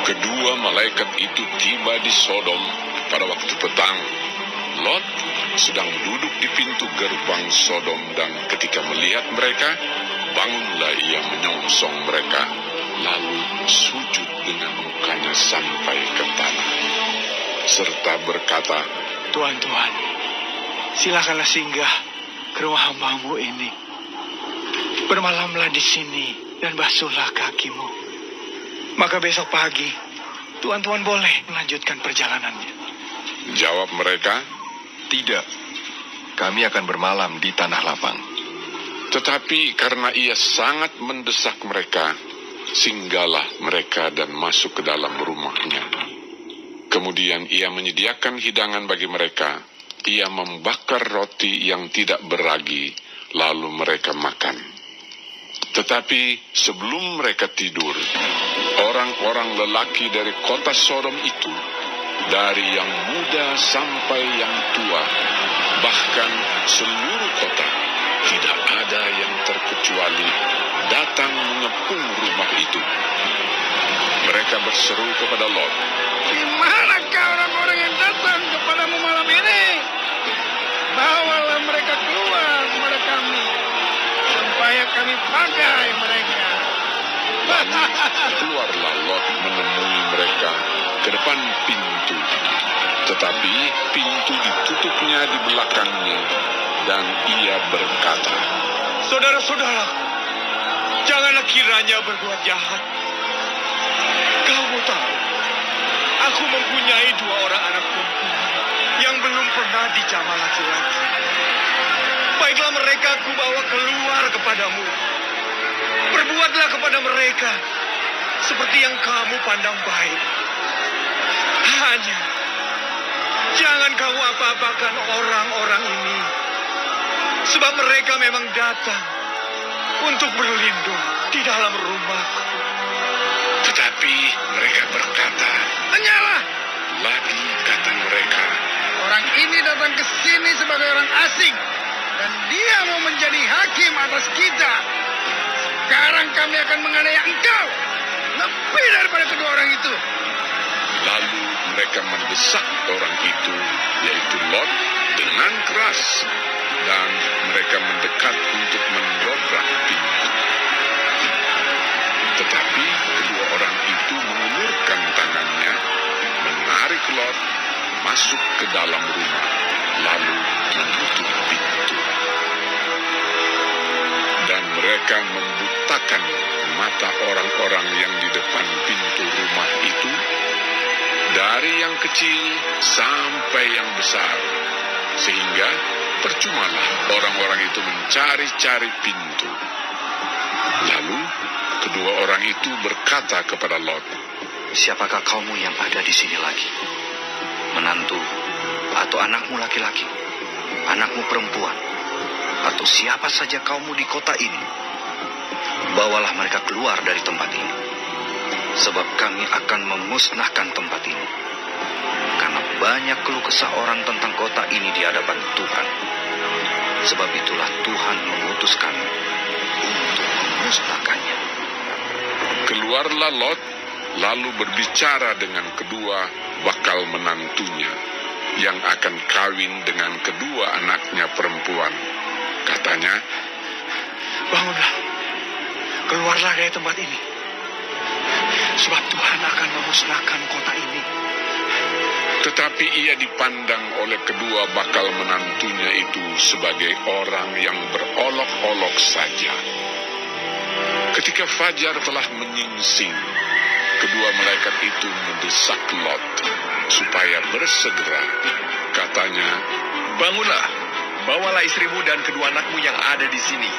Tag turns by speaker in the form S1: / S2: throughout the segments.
S1: Kedua malaikat itu tiba di Sodom pada waktu petang. Lot sedang duduk di pintu gerbang Sodom, dan ketika melihat mereka, bangunlah ia menyongsong mereka, lalu sujud dengan mukanya sampai ke tanah, serta berkata,
S2: Tuhan, silakanlah singgah ke rumah hamba-Mu ini. Bermalamlah di sini dan basuhlah kakimu. Maka besok pagi, Tuhan boleh melanjutkan perjalanannya.
S1: Jawab mereka,
S3: Tidak, kami akan bermalam di tanah lapang.
S1: tetapi karena ia sangat mendesak mereka, singgahlah mereka dan masuk ke dalam rumahnya. Kemudian ia menyediakan hidangan bagi mereka. Ia membakar roti yang tidak beragi, lalu mereka makan. Tetapi sebelum mereka tidur, orang-orang lelaki dari kota Sodom itu, dari yang muda sampai yang tua, bahkan seluruh kota, tidak ada yang terkecuali, datang mengepung rumah itu. Mereka berseru kepada Lot,
S4: Di manakah orang-orang yang datang kepadamu malam ini? Bawalah mereka keluar kepada kami, supaya kami pakai mereka.
S1: Keluarlah Lot menemui mereka ke depan pintu, tetapi pintu ditutupnya di belakangnya, dan ia berkata,
S2: Saudara-saudara, janganlah kiranya berbuat jahat. Kamu tahu, aku mempunyai 2 orang anak perempuan yang belum pernah dijamah laki-laki. Baiklah mereka aku bawa keluar kepadamu. Berbuatlah kepada mereka seperti yang kamu pandang baik. Hanya jangan kamu apa-apakan orang-orang ini, sebab mereka memang datang untuk berlindung di dalam rumahku.
S1: tetapi mereka berkata,
S4: Hanyalah,
S1: lagi kata mereka,
S4: orang ini datang ke sini sebagai orang asing, dan dia mau menjadi hakim atas kita. Sekarang kami akan menganiaya engkau lebih daripada kedua orang itu.
S1: lalu mereka mendesak orang itu, yaitu Lot, dengan keras, dan mereka mendekat untuk mendobrak pintu. Tetapi kedua orang itu mengulurkan tangannya, menarik Lot masuk ke dalam rumah, lalu menutup pintu. Dan mereka membutakan mata orang-orang yang di depan pintu rumah itu, dari yang kecil sampai yang besar, sehingga percumalah orang-orang itu mencari-cari pintu. Lalu kedua orang itu berkata kepada Lot,
S5: Siapakah kamu yang ada di sini lagi? Menantu atau anakmu laki-laki, anakmu perempuan, atau siapa saja kamu di kota ini? Bawalah mereka keluar dari tempat ini, sebab kami akan memusnahkan tempat ini. Karena banyak keluh kesah orang tentang kota ini di hadapan Tuhan. Sebab itulah Tuhan mengutus kami untuk memusnahkannya.
S1: keluarlah Lot, lalu berbicara dengan kedua bakal menantunya, yang akan kawin dengan kedua anaknya perempuan. Katanya,
S2: Bangunlah, keluarlah dari tempat ini, sebab Tuhan akan memusnahkan kota ini.
S1: tetapi ia dipandang oleh kedua bakal menantunya itu sebagai orang yang berolok-olok saja. Ketika fajar telah menyingsing, kedua malaikat itu mendesak Lot supaya bersegera. Katanya,
S3: Bangunlah, bawalah istrimu dan kedua anakmu yang ada di sini,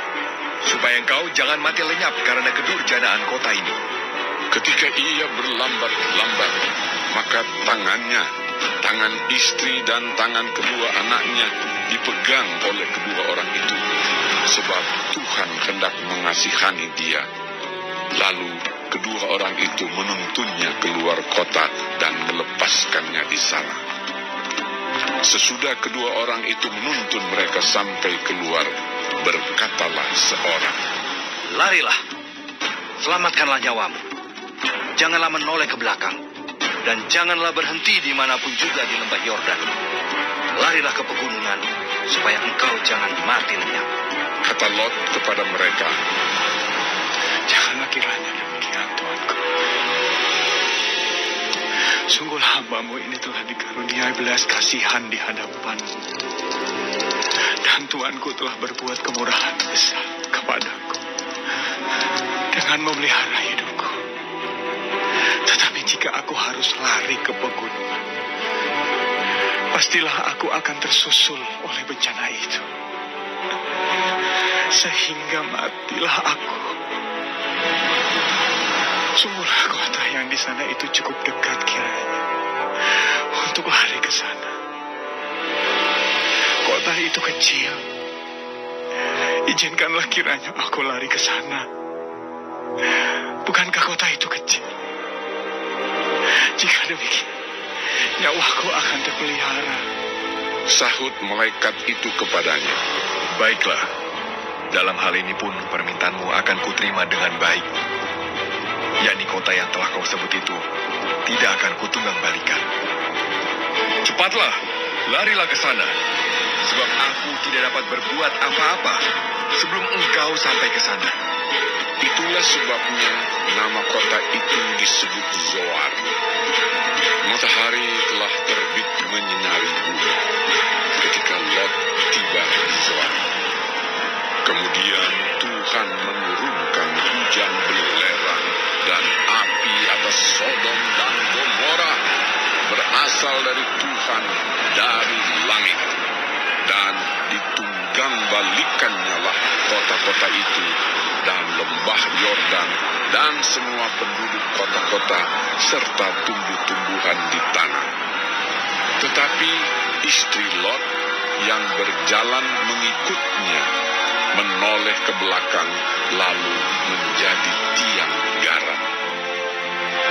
S3: supaya engkau jangan mati lenyap karena kedurjanaan kota ini.
S1: ketika ia berlambat-lambat, maka tangan istri dan tangan kedua anaknya dipegang oleh kedua orang itu, sebab Tuhan hendak mengasihani dia. Lalu kedua orang itu menuntunnya keluar kota dan melepaskannya di sana. Sesudah kedua orang itu menuntun mereka sampai keluar, berkatalah seorang,
S5: Larilah, selamatkanlah nyawamu. janganlah menoleh ke belakang, dan janganlah berhenti dimanapun juga di lembah Yordan. Larilah ke pegunungan, supaya engkau jangan mati lenyap.
S1: Kata Lot kepada mereka,
S2: Janganlah kiranya demikian, Tuanku. Sungguhlah hamba-Mu ini telah dikaruniai belas kasihan di hadapan-Mu. Dan Tuanku telah berbuat kemurahan besar kepadaku dengan memelihara hidupku. Tetapi jika aku harus lari ke pegunungan, pastilah aku akan tersusul oleh bencana itu, sehingga matilah aku. Sungguhlah kota yang di sana itu cukup dekat kiranya untuk lari ke sana. Kota itu kecil. Izinkanlah kiranya aku lari ke sana. Bukankah kota itu kecil? Jika demikian, nyawaku akan terpelihara.
S1: sahut malaikat itu kepadanya.
S3: Baiklah, dalam hal ini pun permintaanmu akan kuterima dengan baik. Yakni kota yang telah kau sebut itu tidak akan kutunggang balikan. Cepatlah, larilah ke sana, sebab aku tidak dapat berbuat apa-apa sebelum engkau sampai ke sana.
S1: Itulah sebabnya nama kota itu disebut Zoar. Matahari telah terbit menyinari bumi ketika Lot tiba di Zoar. Kemudian Tuhan menurunkan hujan belerang dan api atas Sodom dan Gomora, berasal dari Tuhan dari langit. Dan ditunggang balikannya lah kota-kota itu dan lembah Yordan dan semua penduduk kota-kota serta tumbuh-tumbuhan di tanah. Tetapi istri Lot yang berjalan mengikutnya menoleh ke belakang lalu menjadi tiang garam.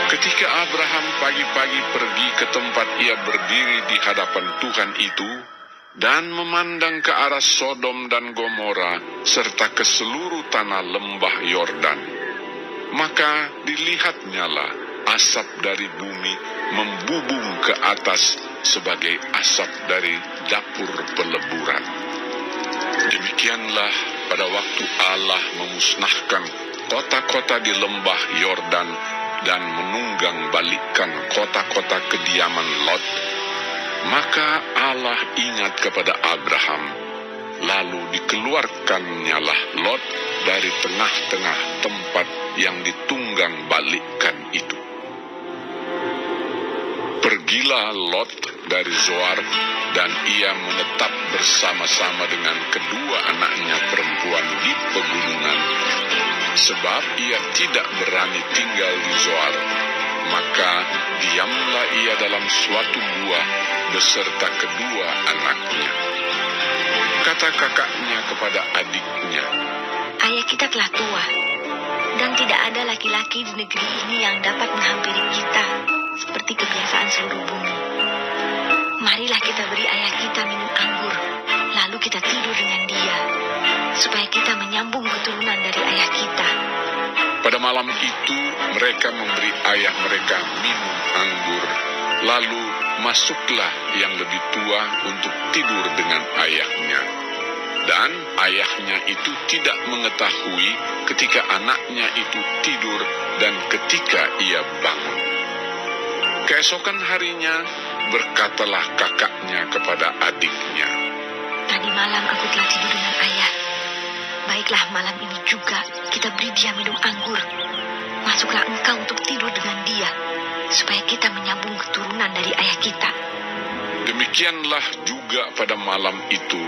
S1: Ketika Abraham pagi-pagi pergi ke tempat ia berdiri di hadapan Tuhan itu dan memandang ke arah Sodom dan Gomora serta ke seluruh tanah lembah Yordan, maka dilihatnyalah asap dari bumi membubung ke atas sebagai asap dari dapur peleburan. Demikianlah pada waktu Allah memusnahkan kota-kota di lembah Yordan dan menunggang balikkan kota-kota kediaman Lot, maka Allah ingat kepada Abraham, lalu dikeluarkannyalah Lot dari tengah-tengah tempat yang ditunggang balikkan itu. Pergilah Lot dari Zoar, dan ia menetap bersama-sama dengan kedua anaknya perempuan di pegunungan, sebab ia tidak berani tinggal di Zoar. Maka diamlah ia dalam suatu gua beserta kedua anaknya. Kata kakaknya kepada adiknya,
S6: Ayah kita telah tua, dan tidak ada laki-laki di negeri ini yang dapat menghampiri kita seperti kebiasaan seluruh bumi. Marilah kita beri ayah kita minum anggur, lalu kita tidur dengan dia, supaya kita menyambung keturunan dari ayah kita.
S1: pada malam itu mereka memberi ayah mereka minum anggur. Lalu masuklah yang lebih tua untuk tidur dengan ayahnya. Dan ayahnya itu tidak mengetahui ketika anaknya itu tidur dan ketika ia bangun. Keesokan harinya berkatalah kakaknya kepada adiknya,
S6: Tadi malam aku telah tidur dengan ayah. Baiklah, malam ini juga kita beri dia minum anggur. Masuklah engkau untuk tidur dengan dia, supaya kita menyambung keturunan dari ayah kita.
S1: demikianlah juga pada malam itu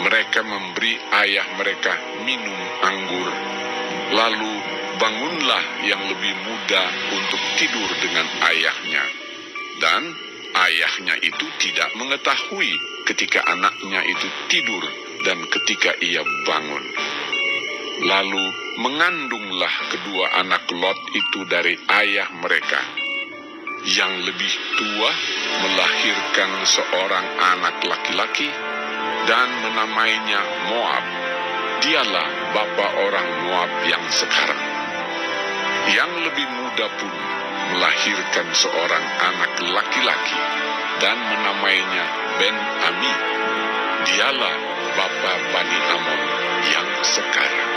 S1: mereka memberi ayah mereka minum anggur. Lalu bangunlah yang lebih muda untuk tidur dengan ayahnya. Dan ayahnya itu tidak mengetahui ketika anaknya itu tidur dan ketika ia bangun. Lalu mengandunglah kedua anak Lot itu dari ayah mereka. Yang lebih tua melahirkan seorang anak laki-laki dan menamainya Moab. Dialah bapa orang Moab yang sekarang. Yang lebih muda pun melahirkan seorang anak laki-laki dan menamainya Ben-Ami. Dialah bapa Bani Amon yang sekarang.